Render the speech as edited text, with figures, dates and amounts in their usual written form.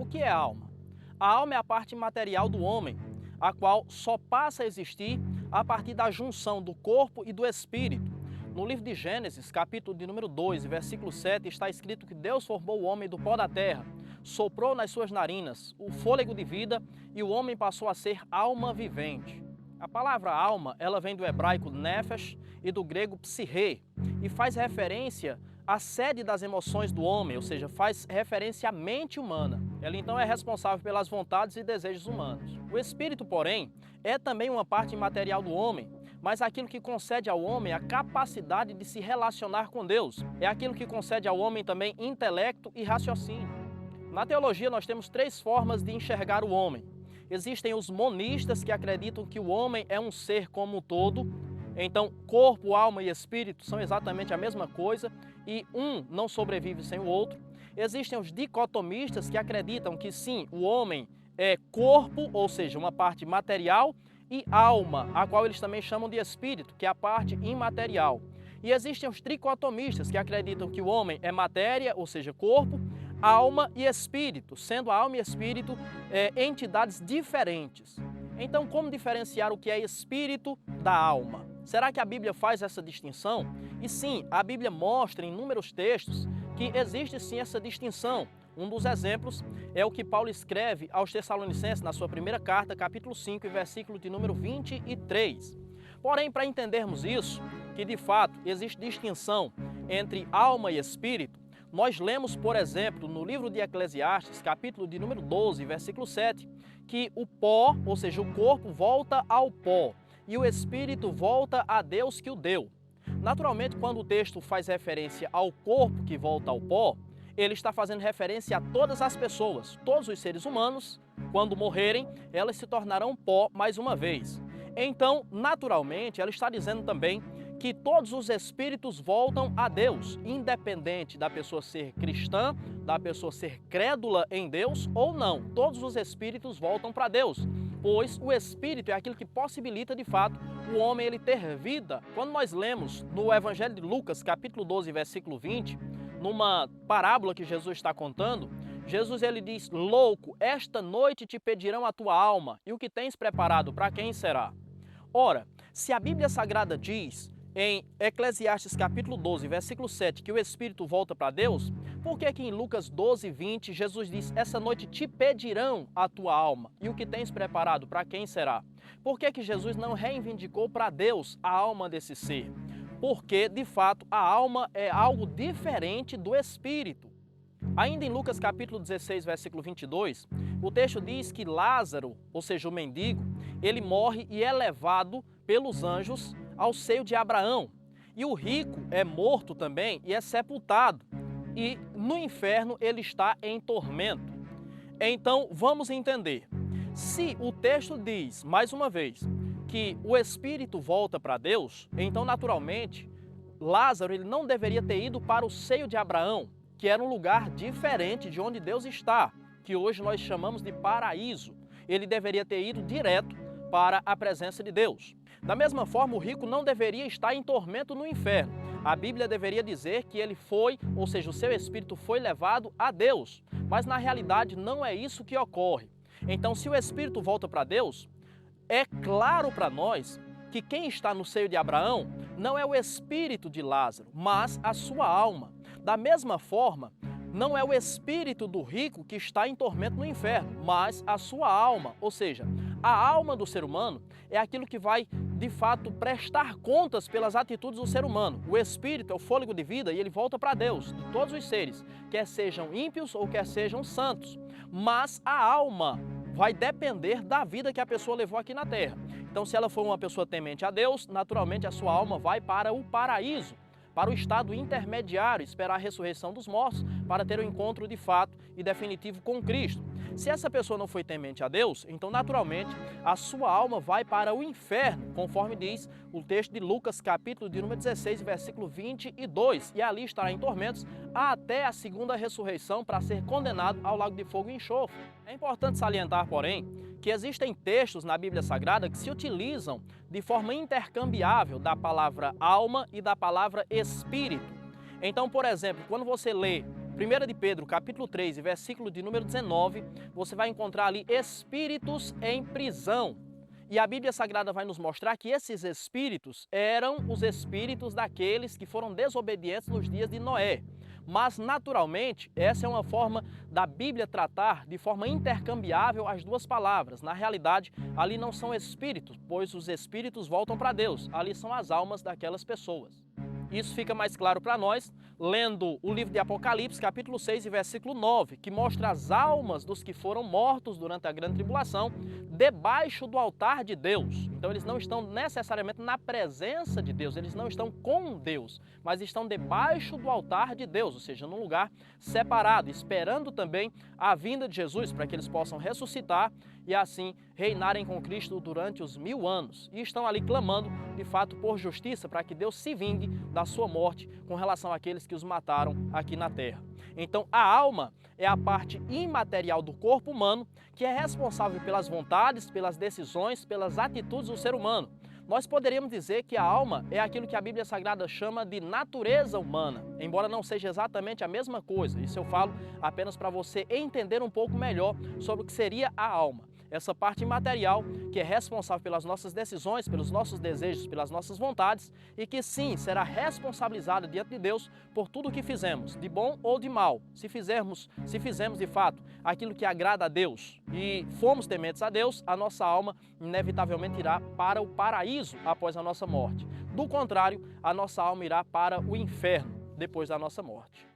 O que é alma? A alma é a parte material do homem, a qual só passa a existir a partir da junção do corpo e do espírito. No livro de Gênesis, capítulo de número 2, versículo 7, está escrito que Deus formou o homem do pó da terra, soprou nas suas narinas o fôlego de vida e o homem passou a ser alma vivente. A palavra alma, ela vem do hebraico nefesh e do grego psirrê e faz referência à sede das emoções do homem, ou seja, faz referência à mente humana. Ela então é responsável pelas vontades e desejos humanos. O espírito, porém, é também uma parte imaterial do homem, mas aquilo que concede ao homem a capacidade de se relacionar com Deus. É aquilo que concede ao homem também intelecto e raciocínio. Na teologia nós temos três formas de enxergar o homem. Existem os monistas que acreditam que o homem é um ser como um todo, então corpo, alma e espírito são exatamente a mesma coisa e um não sobrevive sem o outro. Existem os dicotomistas que acreditam que sim, o homem é corpo, ou seja, uma parte material, e alma, a qual eles também chamam de espírito, que é a parte imaterial. E existem os tricotomistas que acreditam que o homem é matéria, ou seja, corpo, alma e espírito, sendo a alma e espírito entidades diferentes. Então, como diferenciar o que é espírito da alma? Será que a Bíblia faz essa distinção? E sim, a Bíblia mostra em inúmeros textos que existe sim essa distinção. Um dos exemplos é o que Paulo escreve aos Tessalonicenses na sua primeira carta, capítulo 5, versículo de número 23. Porém, para entendermos isso, que de fato existe distinção entre alma e espírito, nós lemos, por exemplo, no livro de Eclesiastes, capítulo de número 12, versículo 7, que o pó, ou seja, o corpo volta ao pó e o espírito volta a Deus que o deu. Naturalmente, quando o texto faz referência ao corpo que volta ao pó, ele está fazendo referência a todas as pessoas, todos os seres humanos, quando morrerem, elas se tornarão pó mais uma vez. Então, naturalmente, ela está dizendo também que todos os espíritos voltam a Deus, independente da pessoa ser cristã, da pessoa ser crédula em Deus ou não. Todos os espíritos voltam para Deus, pois o espírito é aquilo que possibilita, de fato, o homem ele ter vida. Quando nós lemos no Evangelho de Lucas, capítulo 12, versículo 20, numa parábola que Jesus está contando, Jesus ele diz: louco, esta noite te pedirão a tua alma, e o que tens preparado, para quem será? Ora, se a Bíblia Sagrada diz em Eclesiastes capítulo 12, versículo 7, que o Espírito volta para Deus, por que que em Lucas 12, 20, Jesus diz: essa noite te pedirão a tua alma, e o que tens preparado, para quem será? Por que que Jesus não reivindicou para Deus a alma desse ser? Porque, de fato, a alma é algo diferente do espírito. Ainda em Lucas capítulo 16, versículo 22, o texto diz que Lázaro, ou seja, o mendigo, ele morre e é levado pelos anjos ao seio de Abraão. E o rico é morto também e é sepultado. E no inferno ele está em tormento. Então, vamos entender. Se o texto diz, mais uma vez, que o espírito volta para Deus, então naturalmente Lázaro ele não deveria ter ido para o seio de Abraão, que era um lugar diferente de onde Deus está, que hoje nós chamamos de paraíso. Ele deveria ter ido direto para a presença de Deus. Da mesma forma, o rico não deveria estar em tormento no inferno. A Bíblia deveria dizer que ele foi, ou seja, o seu espírito foi levado a Deus, mas na realidade não é isso que ocorre. Então, se o espírito volta para Deus, é claro para nós que quem está no seio de Abraão não é o espírito de Lázaro, mas a sua alma. Da mesma forma, não é o espírito do rico que está em tormento no inferno, mas a sua alma. Ou seja, a alma do ser humano é aquilo que vai, de fato, prestar contas pelas atitudes do ser humano. O espírito é o fôlego de vida e ele volta para Deus, de todos os seres, quer sejam ímpios ou quer sejam santos. Mas a alma vai depender da vida que a pessoa levou aqui na terra. Então, se ela for uma pessoa temente a Deus, naturalmente a sua alma vai para o paraíso, para o estado intermediário, esperar a ressurreição dos mortos, para ter o encontro de fato e definitivo com Cristo. Se essa pessoa não foi temente a Deus, então naturalmente a sua alma vai para o inferno, conforme diz o texto de Lucas, capítulo de número 16, versículo 22, e ali estará em tormentos até a segunda ressurreição para ser condenado ao lago de fogo e enxofre. É importante salientar, porém, que existem textos na Bíblia Sagrada que se utilizam de forma intercambiável da palavra alma e da palavra espírito. Então, por exemplo, quando você lê 1 de Pedro, capítulo 3, versículo de número 19, você vai encontrar ali espíritos em prisão. E a Bíblia Sagrada vai nos mostrar que esses espíritos eram os espíritos daqueles que foram desobedientes nos dias de Noé. Mas, naturalmente, essa é uma forma da Bíblia tratar de forma intercambiável as duas palavras. Na realidade, ali não são espíritos, pois os espíritos voltam para Deus. Ali são as almas daquelas pessoas. Isso fica mais claro para nós lendo o livro de Apocalipse, capítulo 6 e versículo 9, que mostra as almas dos que foram mortos durante a grande tribulação debaixo do altar de Deus. Então eles não estão necessariamente na presença de Deus, eles não estão com Deus, mas estão debaixo do altar de Deus, ou seja, num lugar separado, esperando também a vinda de Jesus para que eles possam ressuscitar e assim reinarem com Cristo durante os 1000 anos. E estão ali clamando, de fato, por justiça, para que Deus se vingue da sua morte com relação àqueles que os mataram aqui na terra. Então, a alma é a parte imaterial do corpo humano que é responsável pelas vontades, pelas decisões, pelas atitudes do ser humano. Nós poderíamos dizer que a alma é aquilo que a Bíblia Sagrada chama de natureza humana, embora não seja exatamente a mesma coisa. Isso eu falo apenas para você entender um pouco melhor sobre o que seria a alma. Essa parte imaterial que é responsável pelas nossas decisões, pelos nossos desejos, pelas nossas vontades e que sim, será responsabilizada diante de Deus por tudo o que fizemos, de bom ou de mal. Se fizermos de fato aquilo que agrada a Deus e fomos tementes a Deus, a nossa alma inevitavelmente irá para o paraíso após a nossa morte. Do contrário, a nossa alma irá para o inferno depois da nossa morte.